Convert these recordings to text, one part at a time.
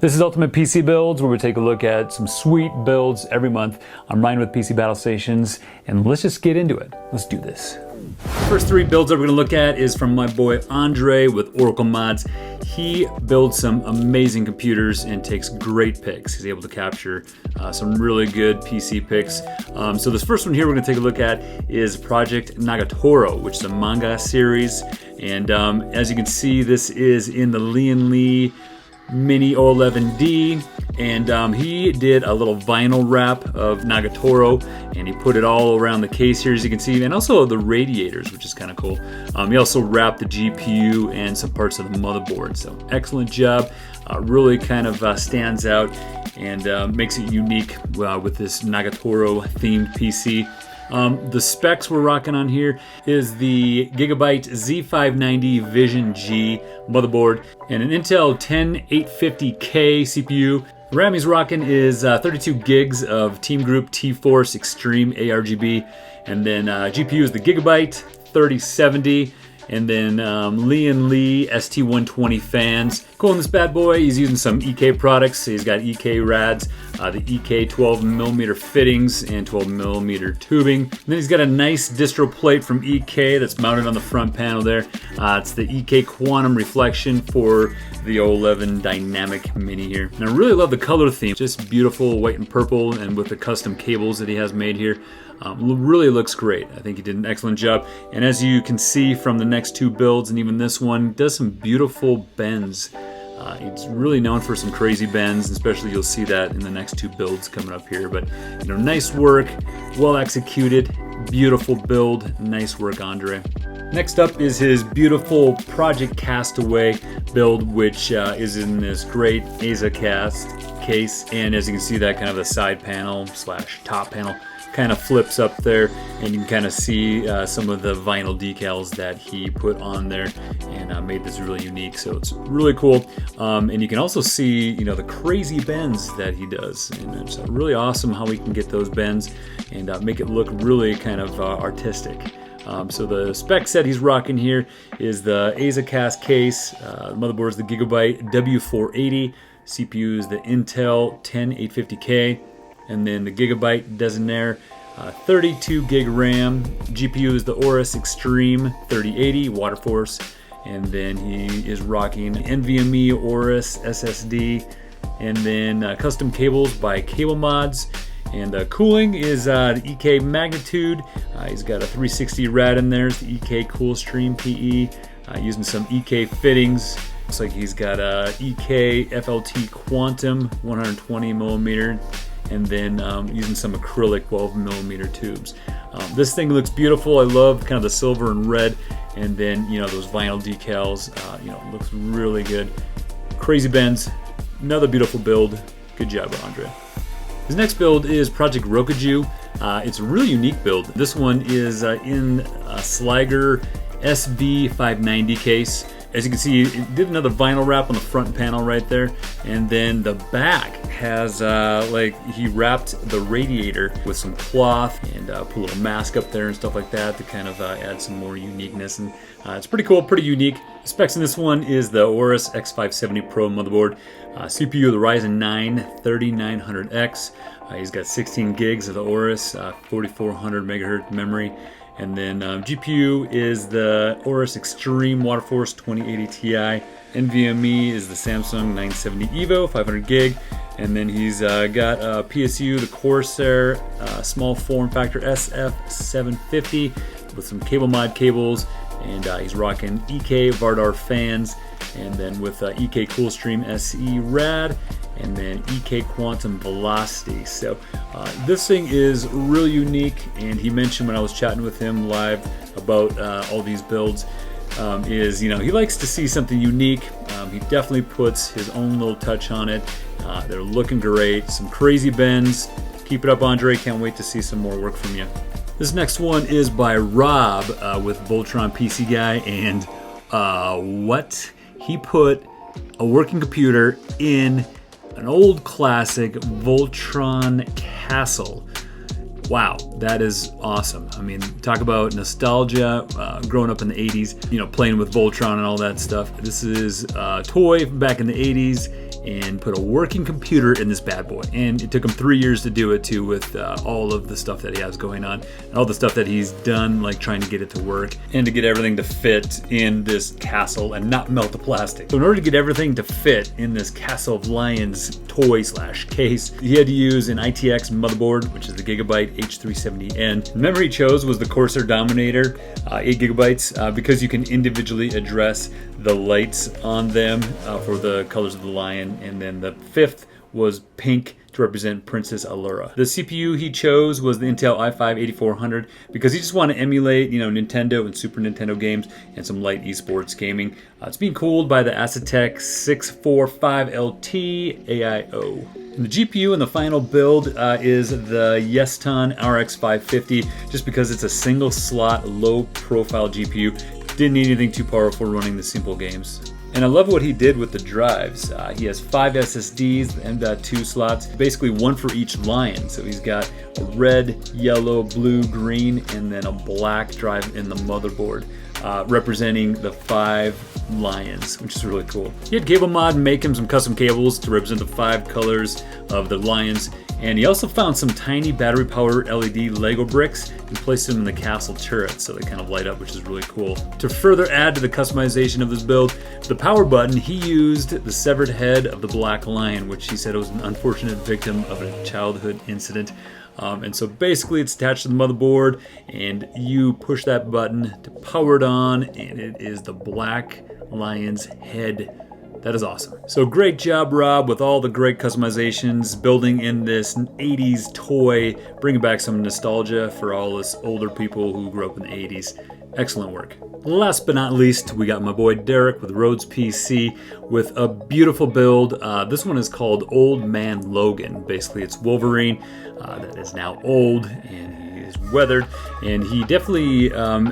This is Ultimate PC Builds, where we take a look at some sweet builds every month. I'm Ryan with PC Battle Stations, and let's just get into it. Let's do this. First three builds that we're gonna look at is from my boy Andre with Oracle Mods. He builds some amazing computers and takes great pics. He's able to capture some really good PC pics. So this first one here we're gonna take a look at is Project Nagatoro, which is a manga series. And as you can see, this is in the Lian Li Mini 011D, and he did a little vinyl wrap of Nagatoro, and he put it all around the case here, as you can see, and also the radiators, which is kind of cool. He also wrapped the GPU and some parts of the motherboard, so excellent job. Really kind of stands out and makes it unique with this Nagatoro themed PC. The specs we're rocking on here is the Gigabyte Z590 Vision G motherboard and an Intel 10850K CPU. The RAM he's rocking is 32 gigs of TeamGroup T-Force Extreme ARGB, and then GPU is the Gigabyte 3070. And then Lian Li ST120 fans. Cool in this bad boy, he's using some EK products. He's got EK rads, the EK 12mm fittings and 12mm tubing. And then he's got a nice distro plate from EK that's mounted on the front panel there. It's the EK Quantum reflection for the 011 dynamic mini here. And I really love the color theme, just beautiful white and purple, and with the custom cables that he has made here. Really looks great. I think he did an excellent job. And as you can see from the next two builds, and even this one, does some beautiful bends. He's really known for some crazy bends, especially you'll see that in the next two builds coming up here. But you know, nice work, well executed, beautiful build. Nice work, Andre. Next up is his beautiful Project Castaway build, which is in this great Azza Cast case. And as you can see, that kind of the side panel / top panel kind of flips up there, and you can kind of see some of the vinyl decals that he put on there and made this really unique. So it's really cool, and you can also see, you know, the crazy bends that he does, and it's really awesome how he can get those bends and make it look really kind of artistic. So the spec set he's rocking here is the Azza Cast case. The motherboard is the Gigabyte W480. CPU is the Intel 10850K. And then the Gigabyte Designare 32 gig RAM. GPU is the Aorus Xtreme 3080 waterforce. And then he is rocking NVMe Aorus SSD. And then custom cables by Cablemods. And cooling is the EK Magnitude. He's got a 360 rad in there. It's the EK-Coolstream PE. Using some EK fittings. Looks like he's got a EK FLT Quantum 120mm. And then using some acrylic 12mm tubes. This thing looks beautiful. I love kind of the silver and red, and then, you know, those vinyl decals. You know, it looks really good. Crazy bends. Another beautiful build. Good job, Andre. His next build is Project Rokujo. It's a really unique build. This one is in a Sliger SB590 case. As you can see, it did another vinyl wrap on the front panel right there, and then the back has like he wrapped the radiator with some cloth and put a little mask up there and stuff like that to kind of add some more uniqueness, and it's pretty cool, pretty unique. The specs in this one is the Aorus X570 Pro motherboard, CPU the Ryzen 9 3900X. He's got 16 gigs of the Aorus 4400 megahertz memory. And then GPU is the Aorus Xtreme Waterforce 2080 Ti. NVMe is the Samsung 970 EVO 500 gig. And then he's got PSU, the Corsair small form factor SF750 with some CableMod cables. And he's rocking EK Vardar fans. And then with EK-Coolstream SE rad. And then EK Quantum Velocity. So this thing is really unique, and he mentioned when I was chatting with him live about all these builds, is, you know, he likes to see something unique. He definitely puts his own little touch on it. They're looking great, some crazy bends. Keep it up, Andre. Can't wait to see some more work from you. This next one is by Rob with Voltron PC guy, and what? He put a working computer in an old classic Voltron Castle. Wow, that is awesome. I mean, talk about nostalgia, growing up in the 80s, you know, playing with Voltron and all that stuff. This is a toy from back in the 80s, and put a working computer in this bad boy. And it took him 3 years to do it too, with all of the stuff that he has going on and all the stuff that he's done, like trying to get it to work and to get everything to fit in this castle and not melt the plastic. So in order to get everything to fit in this Castle of Lions toy slash case, he had to use an ITX motherboard, which is the Gigabyte H370N. The memory he chose was the Corsair Dominator, 8 gigabytes, because you can individually address the lights on them for the colors of the lion. And then the fifth was pink to represent Princess Allura. The CPU he chose was the Intel i5-8400 because he just wanted to emulate, Nintendo and Super Nintendo games and some light esports gaming. It's being cooled by the Azza 645LT AIO. And the GPU in the final build is the Yeston RX 550, just because it's a single slot, low profile GPU. Didn't need anything too powerful running the simple games. And I love what he did with the drives. He has 5 SSDs and 2 slots, basically one for each lion. So he's got a red, yellow, blue, green, and then a black drive in the motherboard, representing the 5 lions, which is really cool. He had Cablemod make him some custom cables to represent the 5 colors of the lions. And he also found some tiny battery powered LED Lego bricks and placed them in the castle turret so they kind of light up, which is really cool. To further add to the customization of this build, the power button, he used the severed head of the black lion, which he said was an unfortunate victim of a childhood incident. And so basically it's attached to the motherboard and you push that button to power it on, and it is the black lion's head. That is awesome. So great job, Rob, with all the great customizations, building in this 80s toy, bringing back some nostalgia for all us older people who grew up in the 80s. Excellent work. Last but not least, we got my boy Derek with Rokujo PC with a beautiful build. This one is called Old Man Logan. Basically, it's Wolverine that is now old and he is weathered, and he definitely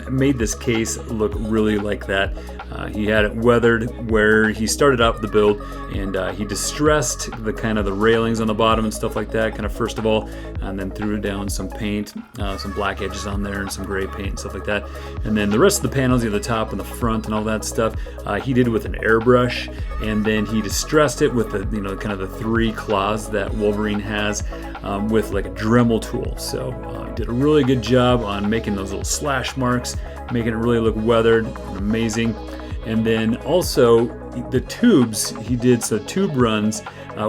made this case look really like that. He had it weathered where he started out the build, and he distressed the kind of the railings on the bottom and stuff like that, kind of first of all, and then threw down some paint, some black edges on there and some gray paint and stuff like that. And then the rest of the panels, the top and the front and all that stuff, he did with an airbrush, and then he distressed it with the, kind of the 3 claws that Wolverine has, with like a Dremel tool. So he did a really good job on making those little slash marks, making it really look weathered and amazing. And then also the tubes, he did some tube runs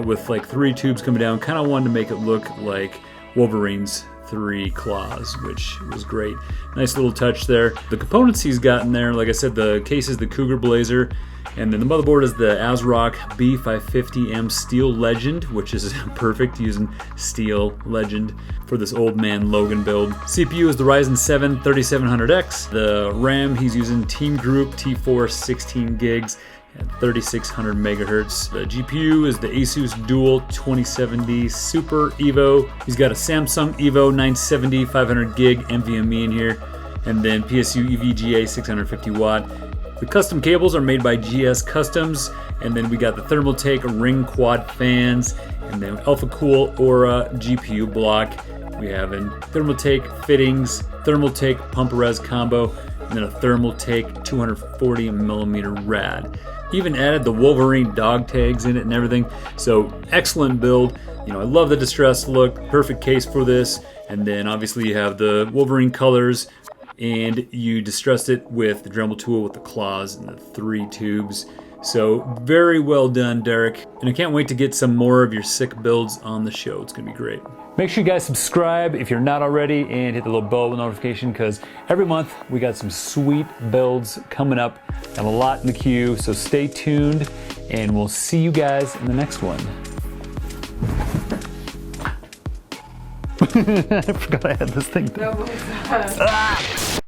with like 3 tubes coming down. Kind of wanted to make it look like Wolverine's 3 claws, which was great. Nice little touch there. The components he's got in there, like I said, the case is the Cougar Blazer, and then the motherboard is the ASRock B550M Steel Legend, which is perfect, using Steel Legend for this Old Man Logan build. CPU is the Ryzen 7 3700X. The RAM, he's using TeamGroup T4 16 gigs at 3600 megahertz. The GPU is the Asus Dual 2070 Super Evo. He's got a Samsung Evo 970 500 gig NVMe in here, and then PSU EVGA 650 watt. The custom cables are made by GS Customs, and then we got the Thermaltake ring quad fans, and then Alpha Cool Aura GPU block. We have in Thermaltake fittings, Thermaltake pump res combo, and then a Thermaltake 240 millimeter rad. Even added the Wolverine dog tags in it and everything. So excellent build. I love the distressed look, perfect case for this. And then obviously you have the Wolverine colors, and you distressed it with the Dremel tool with the claws and the 3 tubes. So very well done, Derek. And I can't wait to get some more of your sick builds on the show. It's gonna be great. Make sure you guys subscribe if you're not already, and hit the little bell notification, because every month we got some sweet builds coming up. I have a lot in the queue, so stay tuned, and we'll see you guys in the next one. I forgot I had this thing. That was